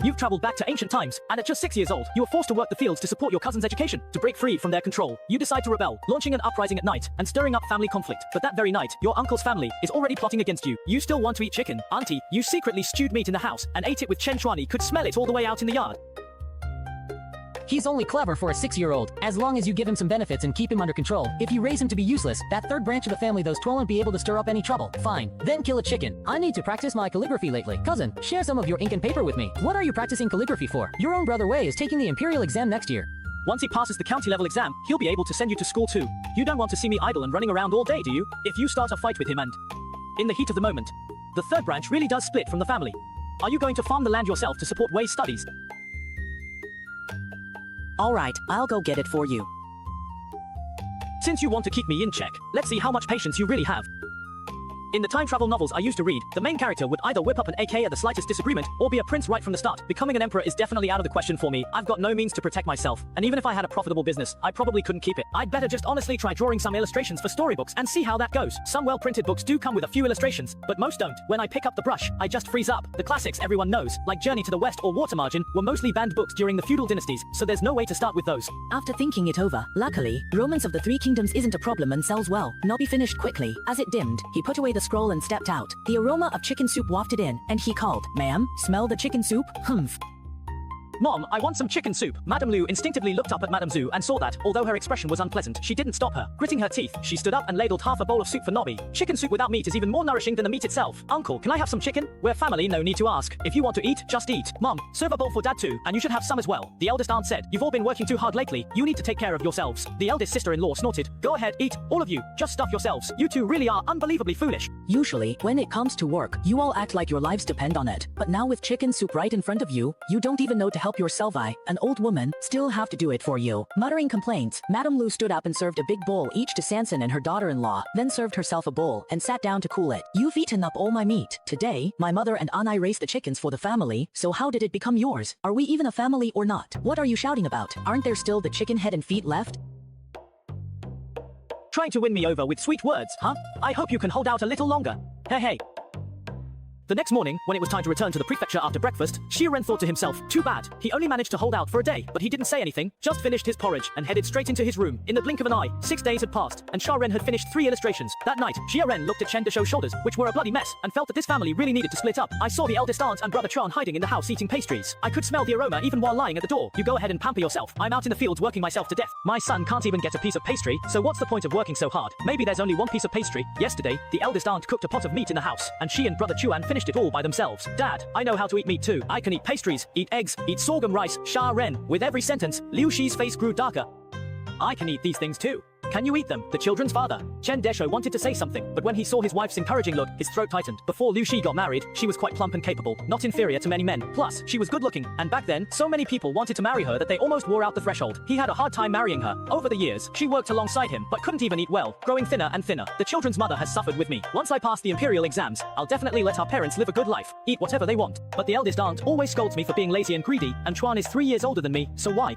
You've traveled back to ancient times, and at just 6 years old, you were forced to work the fields to support your cousin's education. To break free from their control, you decide to rebel, launching an uprising at night, and stirring up family conflict. But that very night, your uncle's family is already plotting against you. You still want to eat chicken. Auntie, you secretly stewed meat in the house, and ate it with Chen Chuani could smell it all the way out in the yard. He's only clever for a 6-year-old, as long as you give him some benefits and keep him under control. If you raise him to be useless, that third branch of the family those 12 won't be able to stir up any trouble. Fine, then kill a chicken. I need to practice my calligraphy lately. Cousin, share some of your ink and paper with me. What are you practicing calligraphy for? Your own brother Wei is taking the imperial exam next year. Once he passes the county level exam, he'll be able to send you to school too. You don't want to see me idle and running around all day, do you? If you start a fight with him and... in the heat of the moment, the third branch really does split from the family. Are you going to farm the land yourself to support Wei's studies? Alright, I'll go get it for you. Since you want to keep me in check, let's see how much patience you really have. In the time travel novels I used to read, the main character would either whip up an AK at the slightest disagreement, or be a prince right from the start. Becoming an emperor is definitely out of the question for me. I've got no means to protect myself, and even if I had a profitable business, I probably couldn't keep it. I'd better just honestly try drawing some illustrations for storybooks and see how that goes. Some well-printed books do come with a few illustrations, but most don't. When I pick up the brush, I just freeze up. The classics everyone knows, like Journey to the West or Water Margin, were mostly banned books during the feudal dynasties, so there's no way to start with those. After thinking it over, luckily, Romance of the Three Kingdoms isn't a problem and sells well. Nobby finished quickly. As it dimmed, he put away the scroll and stepped out. The aroma of chicken soup wafted in, and he called, "Ma'am, smell the chicken soup? Humph." Mom, I want some chicken soup. Madame Lu instinctively looked up at Madame Zhu and saw that, although her expression was unpleasant, she didn't stop her. Gritting her teeth, she stood up and ladled half a bowl of soup for Nobby. Chicken soup without meat is even more nourishing than the meat itself. Uncle, can I have some chicken? We're family, no need to ask. If you want to eat, just eat. Mom, serve a bowl for Dad too, and you should have some as well. The eldest aunt said, "You've all been working too hard lately. You need to take care of yourselves." The eldest sister-in-law snorted, "Go ahead, eat, all of you. Just stuff yourselves. You two really are unbelievably foolish." Usually, when it comes to work, you all act like your lives depend on it. But now with chicken soup right in front of you, you don't even know to help yourself. An old woman, still have to do it for you. Muttering complaints, Madame Lu stood up and served a big bowl each to Sanson and her daughter-in-law, then served herself a bowl and sat down to cool it. "You've eaten up all my meat. Today, my mother and I raised the chickens for the family, so how did it become yours? Are we even a family or not? What are you shouting about? Aren't there still the chicken head and feet left?" Trying to win me over with sweet words, huh? I hope you can hold out a little longer. Hey. The next morning, when it was time to return to the prefecture after breakfast, Xia Ren thought to himself, too bad. He only managed to hold out for a day, but he didn't say anything, just finished his porridge, and headed straight into his room. In the blink of an eye, 6 days had passed, and Xia Ren had finished 3 illustrations. That night, Xia Ren looked at Chen Deshou's shoulders, which were a bloody mess, and felt that this family really needed to split up. I saw the eldest aunt and brother Chuan hiding in the house eating pastries. I could smell the aroma even while lying at the door. You go ahead and pamper yourself. I'm out in the fields working myself to death. My son can't even get a piece of pastry, so what's the point of working so hard? Maybe there's only one piece of pastry. Yesterday, the eldest aunt cooked a pot of meat in the house, and she and brother Chuan finished it all by themselves. Dad, I know how to eat meat too. I can eat pastries, eat eggs, eat sorghum rice. Xia Ren. With every sentence, Liu Shi's face grew darker. I can eat these things too. Can you eat them? The children's father. Chen Deshou wanted to say something, but when he saw his wife's encouraging look, his throat tightened. Before Liu Shi got married, she was quite plump and capable, not inferior to many men. Plus, she was good looking, and back then, so many people wanted to marry her that they almost wore out the threshold. He had a hard time marrying her. Over the years, she worked alongside him, but couldn't even eat well, growing thinner and thinner. The children's mother has suffered with me. Once I pass the imperial exams, I'll definitely let our parents live a good life, eat whatever they want. But the eldest aunt always scolds me for being lazy and greedy, and Chuan is 3 years older than me, so why?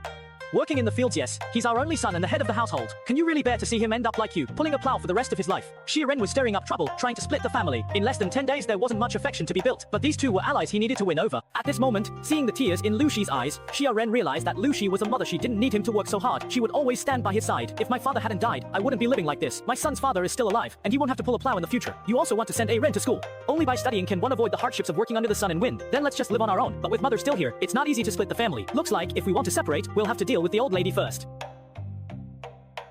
Working in the fields, yes. He's our only son and the head of the household. Can you really bear to see him end up like you, pulling a plow for the rest of his life? Xia Ren was stirring up trouble, trying to split the family. In less than 10 days, there wasn't much affection to be built, but these two were allies he needed to win over. At this moment, seeing the tears in Liu Shi's eyes, Xia Ren realized that Liu Shi was a mother. She didn't need him to work so hard. She would always stand by his side. If my father hadn't died, I wouldn't be living like this. My son's father is still alive, and he won't have to pull a plow in the future. You also want to send A Ren to school. Only by studying can one avoid the hardships of working under the sun and wind. Then let's just live on our own. But with mother still here, it's not easy to split the family. Looks like, if we want to separate, we'll have to deal with the old lady first.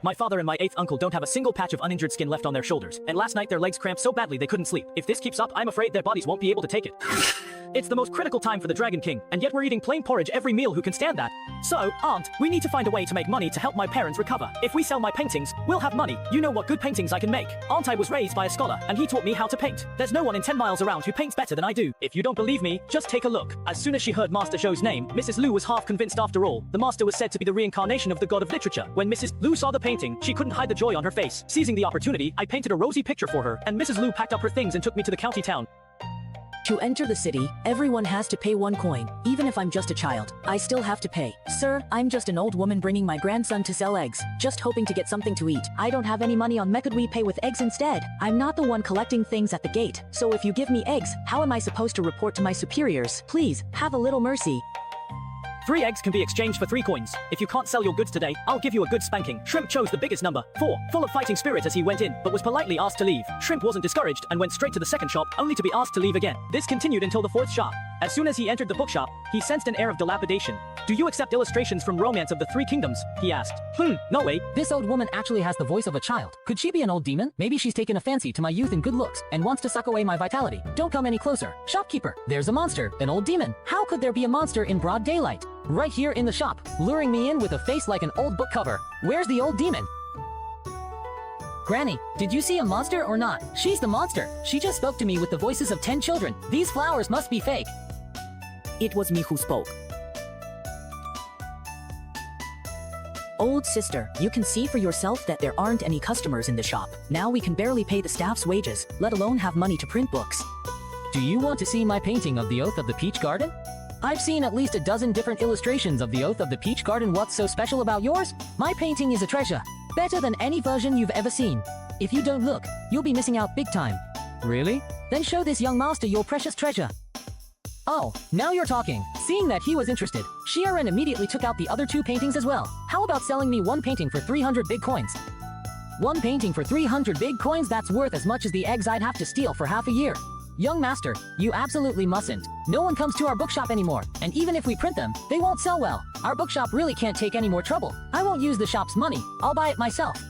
My father and my 8th uncle don't have a single patch of uninjured skin left on their shoulders, and last night their legs cramped so badly they couldn't sleep. If this keeps up, I'm afraid their bodies won't be able to take it. It's the most critical time for the Dragon King, and yet we're eating plain porridge every meal. Who can stand that? So, Aunt, we need to find a way to make money to help my parents recover. If we sell my paintings, we'll have money. You know what good paintings I can make. Aunt, I was raised by a scholar, and he taught me how to paint. There's no one in 10 miles around who paints better than I do. If you don't believe me, just take a look. As soon as she heard Master Zhou's name, Mrs. Lu was half convinced after all. The master was said to be the reincarnation of the god of literature. When Mrs. Lu saw the painting, she couldn't hide the joy on her face. Seizing the opportunity, I painted a rosy picture for her, and Mrs. Lu packed up her things and took me to the county town. To enter the city, everyone has to pay 1 coin. Even if I'm just a child, I still have to pay. Sir, I'm just an old woman bringing my grandson to sell eggs, just hoping to get something to eat. I don't have any money on me. Could we pay with eggs instead? I'm not the one collecting things at the gate, so if you give me eggs, how am I supposed to report to my superiors? Please, have a little mercy. 3 eggs can be exchanged for 3 coins. If you can't sell your goods today, I'll give you a good spanking. Shrimp chose the biggest number, 4, full of fighting spirit as he went in, but was politely asked to leave. Shrimp wasn't discouraged and went straight to the second shop, only to be asked to leave again. This continued until the 4th shop. As soon as he entered the bookshop, he sensed an air of dilapidation. Do you accept illustrations from Romance of the 3 Kingdoms? He asked. No way. This old woman actually has the voice of a child. Could she be an old demon? Maybe she's taken a fancy to my youth and good looks and wants to suck away my vitality. Don't come any closer. Shopkeeper, there's a monster, an old demon. How could there be a monster in broad daylight? Right here in the shop, luring me in with a face like an old book cover. Where's the old demon? Granny, did you see a monster or not? She's the monster. She just spoke to me with the voices of 10 children. These flowers must be fake. It was me who spoke. Old sister, you can see for yourself that there aren't any customers in the shop. Now we can barely pay the staff's wages, let alone have money to print books. Do you want to see my painting of the Oath of the Peach Garden? I've seen at least a dozen different illustrations of the Oath of the Peach Garden. What's so special about yours? My painting is a treasure. Better than any version you've ever seen. If you don't look, you'll be missing out big time. Really? Then show this young master your precious treasure. Oh, now you're talking. Seeing that he was interested, Shiren immediately took out the other 2 paintings as well. How about selling me 1 painting for 300 big coins? 1 painting for 300 big coins, that's worth as much as the eggs I'd have to steal for half a year. Young master, you absolutely mustn't. No one comes to our bookshop anymore, and even if we print them, they won't sell well. Our bookshop really can't take any more trouble. I won't use the shop's money. I'll buy it myself.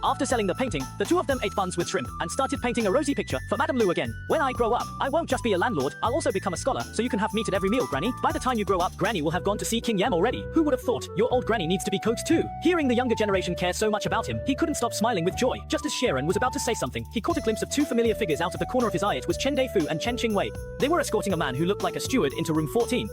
After selling the painting, the 2 of them ate buns with shrimp and started painting a rosy picture for Madame Lu again. When I grow up, I won't just be a landlord, I'll also become a scholar, so you can have meat at every meal, Granny. By the time you grow up, Granny will have gone to see King Yem already. Who would have thought? Your old Granny needs to be coached too. Hearing the younger generation care so much about him, he couldn't stop smiling with joy. Just as Sharon was about to say something, he caught a glimpse of 2 familiar figures out of the corner of his eye. It was Chen Dei Fu and Chen Qing Wei. They were escorting a man who looked like a steward into room 14.